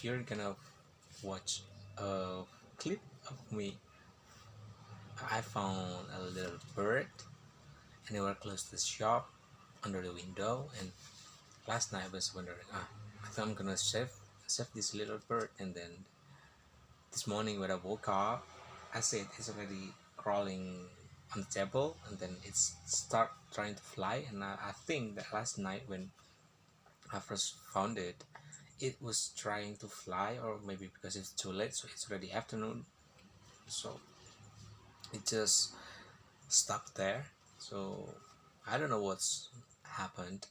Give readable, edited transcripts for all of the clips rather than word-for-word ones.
you're gonna watch a clip of me, I found a little bird and they were close to the shop under the window. And last night I was wondering, I think I'm gonna save this little bird. And then this morning when I woke up, I said it's already crawling on the table, and then it's start trying to fly. And I think that last night when I first found it, it was trying to fly, or maybe because it's too late, so it's already afternoon, so it just stuck there. So I don't know what's happened,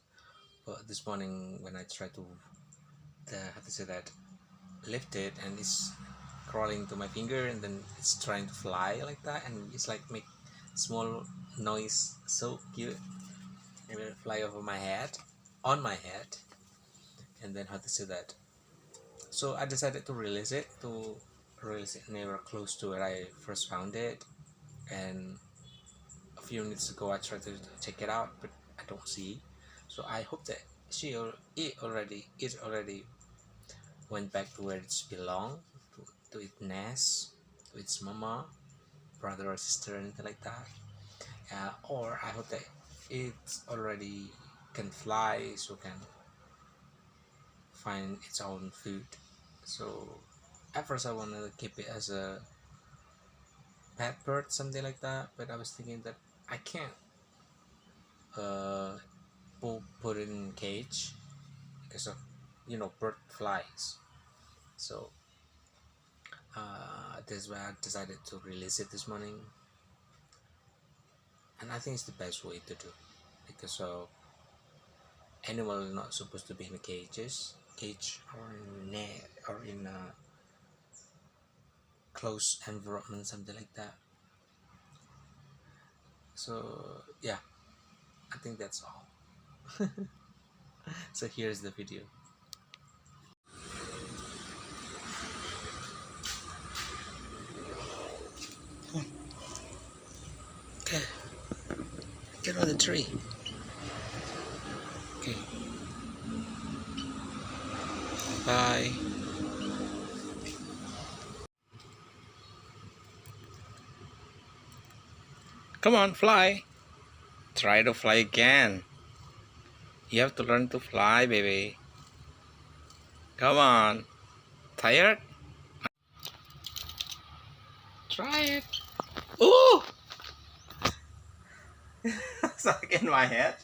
but this morning when I tried to how to say that, lift it, and it's crawling to my finger, and then it's trying to fly like that, and it's like make small noise, so cute. And it will fly over my head, on my head. And then how to say that, so I decided to release it near close to where I first found it. And a few minutes ago I tried to check it out, but I don't see. So I hope that it already went back to where it's belong, to its nest, to its mama, brother or sister, anything like that. Or I hope that it already can fly, so can find its own food. So at first I want to keep it as a pet bird, something like that, but I was thinking that I can't uh put it in cage because of, bird flies. So that's why I decided to release it this morning. And I think it's the best way to do, because animal are not supposed to be in cage or in net, or in a closed environment, something like that. So yeah, I think that's all. So here's the video. Okay, get on the tree. Okay, bye. Come on, fly. Try to fly again. You have to learn to fly, baby. Come on. Tired? Try it. Ooh! Stuck in my head.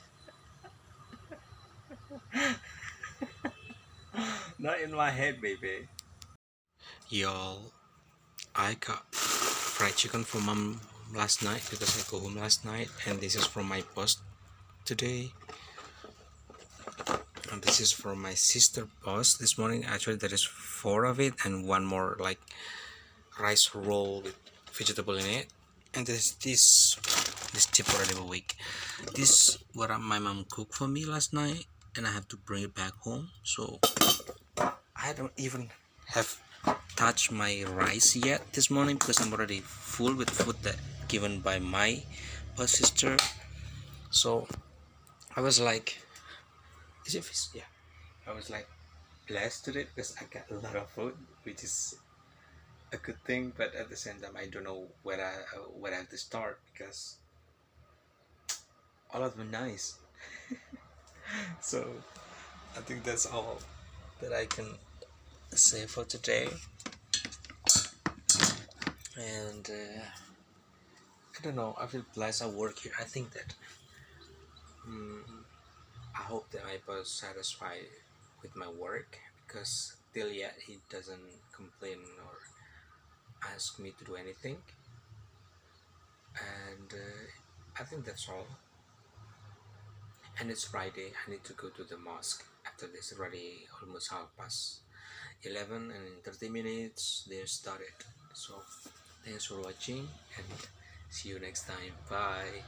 Not in my head, baby. Y'all, I got fried chicken from mom last night because I go home last night, and this is from my post today. And this is from my sister post this morning. Actually, there is 4 of it, and one more like rice roll with vegetable in it. And this tip already a week. This what my mom cooked for me last night, and I have to bring it back home. So I don't even have touched my rice yet this morning because I'm already full with food that given by my sister. So I was like, is it fish? Yeah, I was like blessed today because I got a lot of food, which is a good thing. But at the same time, I don't know where I have to start, because all of them nice. So I think that's all that I can say for today. And I don't know, I feel blessed I work here. I think that I hope that my boss satisfied with my work, because till yet he doesn't complain or ask me to do anything. And I think that's all. And it's Friday, I need to go to the mosque after this. Already almost 11:30, and in 30 minutes they started. So thanks for watching, and see you next time. Bye.